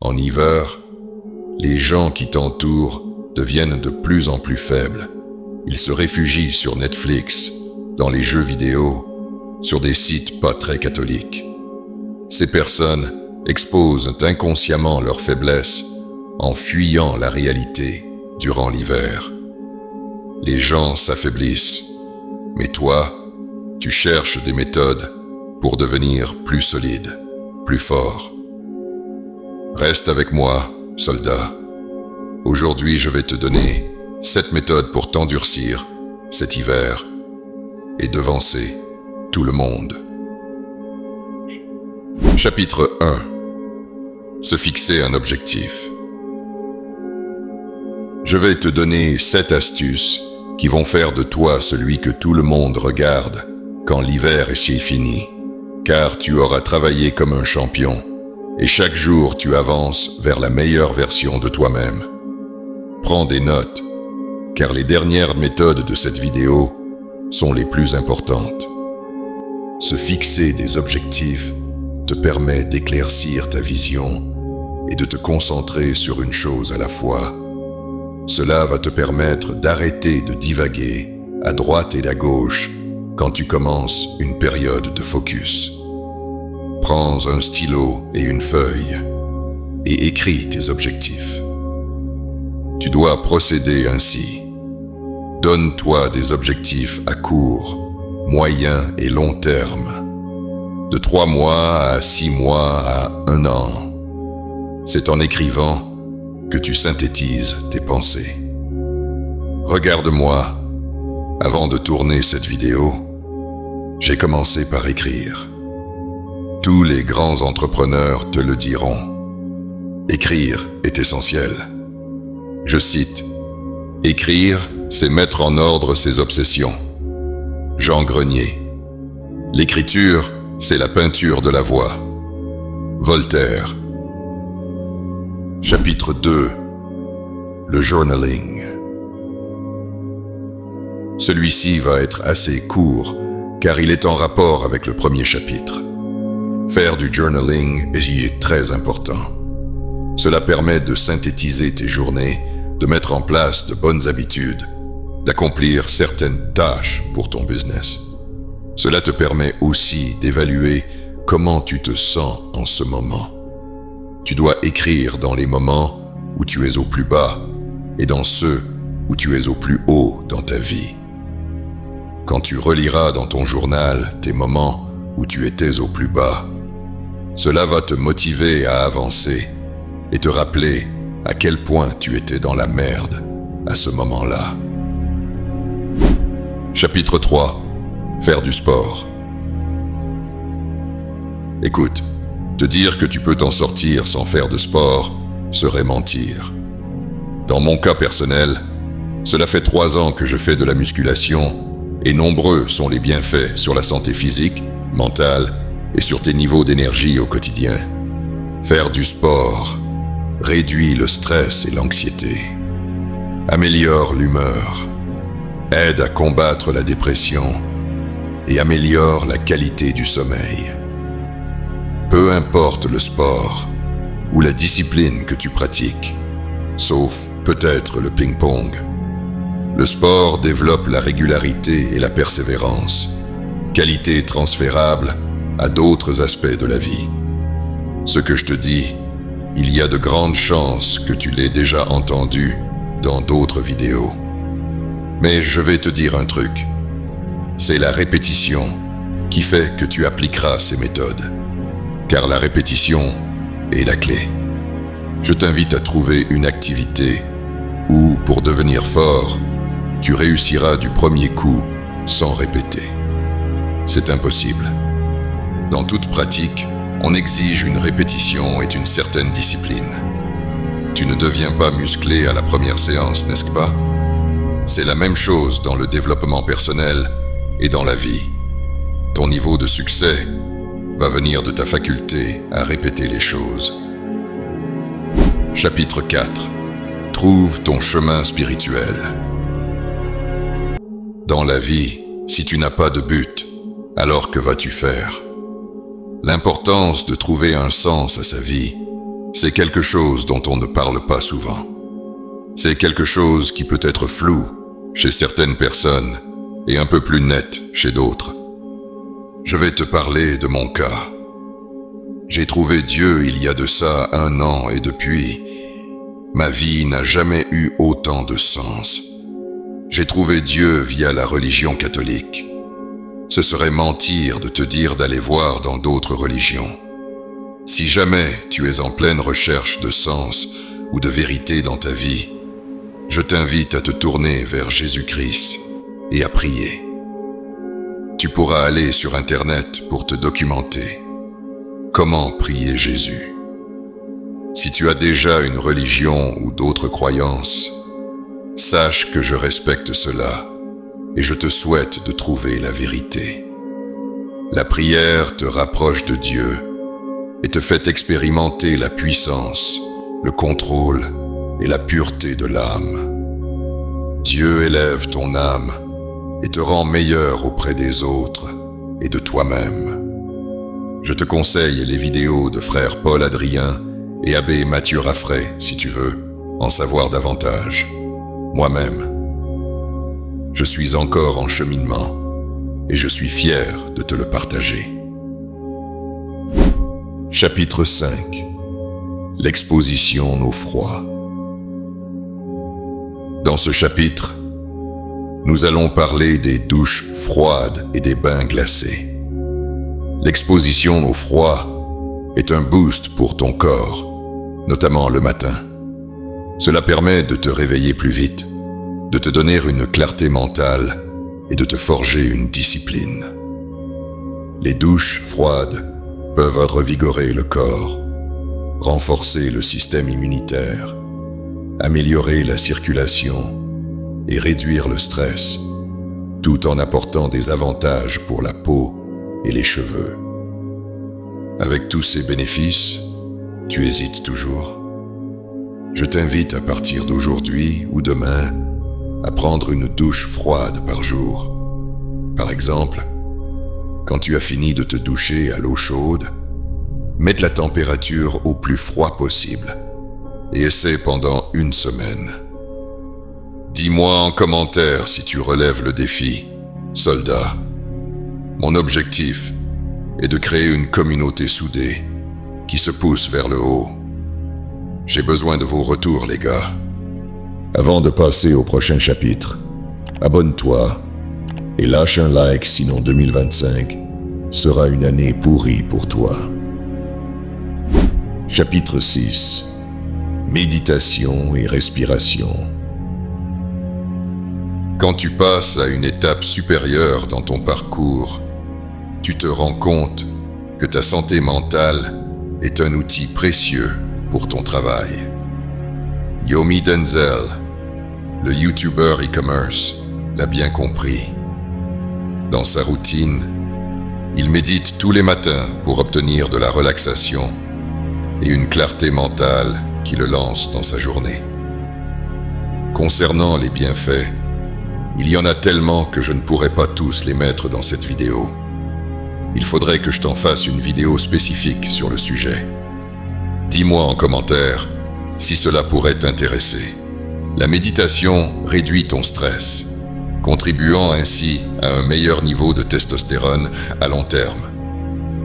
En hiver, les gens qui t'entourent deviennent de plus en plus faibles. Ils se réfugient sur Netflix, dans les jeux vidéo, sur des sites pas très catholiques. Ces personnes exposent inconsciemment leur faiblesse en fuyant la réalité durant l'hiver. Les gens s'affaiblissent, mais toi, tu cherches des méthodes pour devenir plus solide, plus fort. Reste avec moi, soldat. Aujourd'hui, je vais te donner 7 méthodes pour t'endurcir cet hiver et devancer tout le monde. Chapitre 1. Se fixer un objectif. Je vais te donner 7 astuces qui vont faire de toi celui que tout le monde regarde quand l'hiver est fini, car tu auras travaillé comme un champion et chaque jour tu avances vers la meilleure version de toi-même. Prends des notes, car les dernières méthodes de cette vidéo sont les plus importantes. Se fixer des objectifs te permet d'éclaircir ta vision et de te concentrer sur une chose à la fois. Cela va te permettre d'arrêter de divaguer à droite et à gauche quand tu commences une période de focus. Prends un stylo et une feuille et écris tes objectifs. Tu dois procéder ainsi. Donne-toi des objectifs à court, moyen et long terme, de 3 mois à 6 mois à 1 an. C'est en écrivant que tu synthétises tes pensées. Regarde-moi, avant de tourner cette vidéo, j'ai commencé par écrire. Tous les grands entrepreneurs te le diront. Écrire est essentiel. Je cite, « Écrire, c'est mettre en ordre ses obsessions. » Jean Grenier. L'écriture, c'est la peinture de la voix. Voltaire. Chapitre 2. Le journaling. Celui-ci va être assez court, car il est en rapport avec le premier chapitre. Faire du journaling est très important. Cela permet de synthétiser tes journées, de mettre en place de bonnes habitudes, d'accomplir certaines tâches pour ton business. Cela te permet aussi d'évaluer comment tu te sens en ce moment. Tu dois écrire dans les moments où tu es au plus bas et dans ceux où tu es au plus haut dans ta vie. Quand tu reliras dans ton journal tes moments où tu étais au plus bas, cela va te motiver à avancer et te rappeler à quel point tu étais dans la merde à ce moment-là. Chapitre 3. Faire du sport. Écoute, te dire que tu peux t'en sortir sans faire de sport serait mentir. Dans mon cas personnel, cela fait 3 ans que je fais de la musculation et nombreux sont les bienfaits sur la santé physique, mentale et sur tes niveaux d'énergie au quotidien. Faire du sport réduit le stress et l'anxiété, améliore l'humeur, aide à combattre la dépression et améliore la qualité du sommeil. Peu importe le sport ou la discipline que tu pratiques, sauf peut-être le ping-pong, le sport développe la régularité et la persévérance, qualité transférable à d'autres aspects de la vie. Ce que je te dis, il y a de grandes chances que tu l'aies déjà entendu dans d'autres vidéos. Mais je vais te dire un truc. C'est la répétition qui fait que tu appliqueras ces méthodes. Car la répétition est la clé. Je t'invite à trouver une activité où, pour devenir fort, tu réussiras du premier coup sans répéter. C'est impossible. Dans toute pratique, on exige une répétition et une certaine discipline. Tu ne deviens pas musclé à la première séance, n'est-ce pas? C'est la même chose dans le développement personnel et dans la vie. Ton niveau de succès va venir de ta faculté à répéter les choses. Chapitre 4. Trouve ton chemin spirituel. Dans la vie, si tu n'as pas de but, alors que vas-tu faire? L'importance de trouver un sens à sa vie, c'est quelque chose dont on ne parle pas souvent. C'est quelque chose qui peut être flou chez certaines personnes et un peu plus net chez d'autres. Je vais te parler de mon cas. J'ai trouvé Dieu il y a de ça 1 an et depuis, ma vie n'a jamais eu autant de sens. J'ai trouvé Dieu via la religion catholique. Ce serait mentir de te dire d'aller voir dans d'autres religions. Si jamais tu es en pleine recherche de sens ou de vérité dans ta vie, je t'invite à te tourner vers Jésus-Christ et à prier. Tu pourras aller sur Internet pour te documenter. Comment prier Jésus? Si tu as déjà une religion ou d'autres croyances, sache que je respecte cela et je te souhaite de trouver la vérité. La prière te rapproche de Dieu et te fait expérimenter la puissance, le contrôle et la pureté de l'âme. Dieu élève ton âme et te rend meilleur auprès des autres et de toi-même. Je te conseille les vidéos de frère Paul Adrien et abbé Mathieu Raffray si tu veux en savoir davantage. Moi-même, je suis encore en cheminement et je suis fier de te le partager. Chapitre 5. L'exposition au froid. Dans ce chapitre, nous allons parler des douches froides et des bains glacés. L'exposition au froid est un boost pour ton corps, notamment le matin. Cela permet de te réveiller plus vite, de te donner une clarté mentale et de te forger une discipline. Les douches froides peuvent revigorer le corps, renforcer le système immunitaire, améliorer la circulation et réduire le stress, tout en apportant des avantages pour la peau et les cheveux. Avec tous ces bénéfices, tu hésites toujours? Je t'invite à partir d'aujourd'hui ou demain à prendre une douche froide par jour. Par exemple, quand tu as fini de te doucher à l'eau chaude, mets la température au plus froid possible et essaie pendant 1 semaine. Dis-moi en commentaire si tu relèves le défi, soldat. Mon objectif est de créer une communauté soudée qui se pousse vers le haut. J'ai besoin de vos retours, les gars. Avant de passer au prochain chapitre, abonne-toi et lâche un like, sinon 2025 sera une année pourrie pour toi. Chapitre 6. Méditation et respiration. Quand tu passes à une étape supérieure dans ton parcours, tu te rends compte que ta santé mentale est un outil précieux pour ton travail. Yomi Denzel, le YouTuber e-commerce, l'a bien compris. Dans sa routine, il médite tous les matins pour obtenir de la relaxation et une clarté mentale qui le lance dans sa journée. Concernant les bienfaits, il y en a tellement que je ne pourrais pas tous les mettre dans cette vidéo. Il faudrait que je t'en fasse une vidéo spécifique sur le sujet. Dis-moi en commentaire si cela pourrait t'intéresser. La méditation réduit ton stress, contribuant ainsi à un meilleur niveau de testostérone à long terme.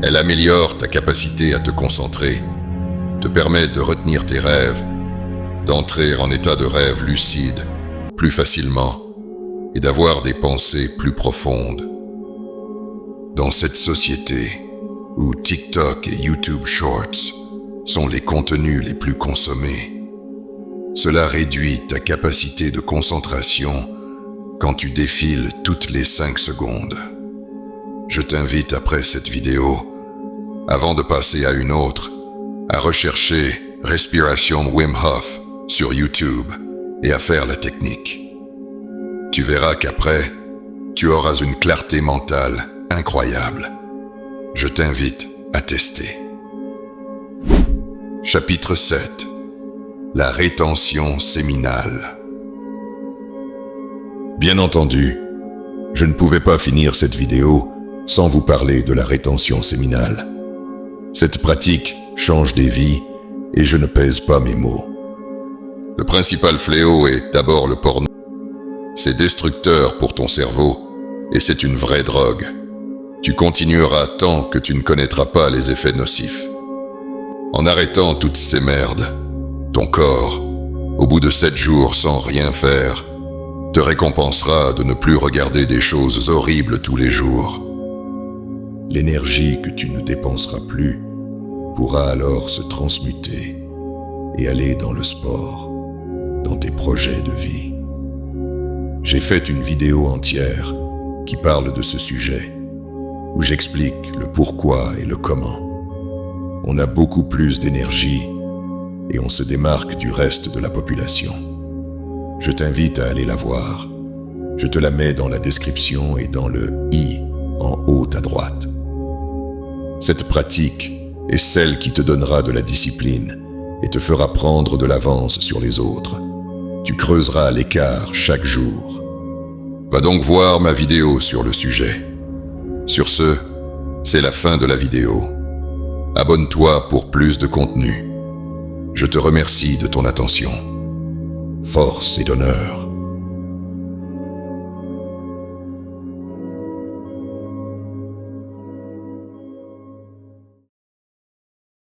Elle améliore ta capacité à te concentrer, te permet de retenir tes rêves, d'entrer en état de rêve lucide plus facilement et d'avoir des pensées plus profondes. Dans cette société où TikTok et YouTube Shorts sont les contenus les plus consommés, cela réduit ta capacité de concentration quand tu défiles toutes les 5 secondes. Je t'invite après cette vidéo, avant de passer à une autre, à rechercher Respiration Wim Hof sur YouTube et à faire la technique. Tu verras qu'après, tu auras une clarté mentale incroyable. Je t'invite à tester. Chapitre 7. La rétention séminale. Bien entendu, je ne pouvais pas finir cette vidéo sans vous parler de la rétention séminale. Cette pratique change des vies et je ne pèse pas mes mots. Le principal fléau est d'abord le porno. C'est destructeur pour ton cerveau et c'est une vraie drogue. Tu continueras tant que tu ne connaîtras pas les effets nocifs. En arrêtant toutes ces merdes, ton corps, au bout de 7 jours sans rien faire, te récompensera de ne plus regarder des choses horribles tous les jours. L'énergie que tu ne dépenseras plus pourra alors se transmuter et aller dans le sport, dans tes projets de vie. J'ai fait une vidéo entière qui parle de ce sujet, où j'explique le pourquoi et le comment. On a beaucoup plus d'énergie et on se démarque du reste de la population. Je t'invite à aller la voir. Je te la mets dans la description et dans le i en haut à droite. Cette pratique est celle qui te donnera de la discipline et te fera prendre de l'avance sur les autres. Tu creuseras l'écart chaque jour. Va donc voir ma vidéo sur le sujet. Sur ce, c'est la fin de la vidéo. Abonne-toi pour plus de contenu. Je te remercie de ton attention. Force et d'honneur.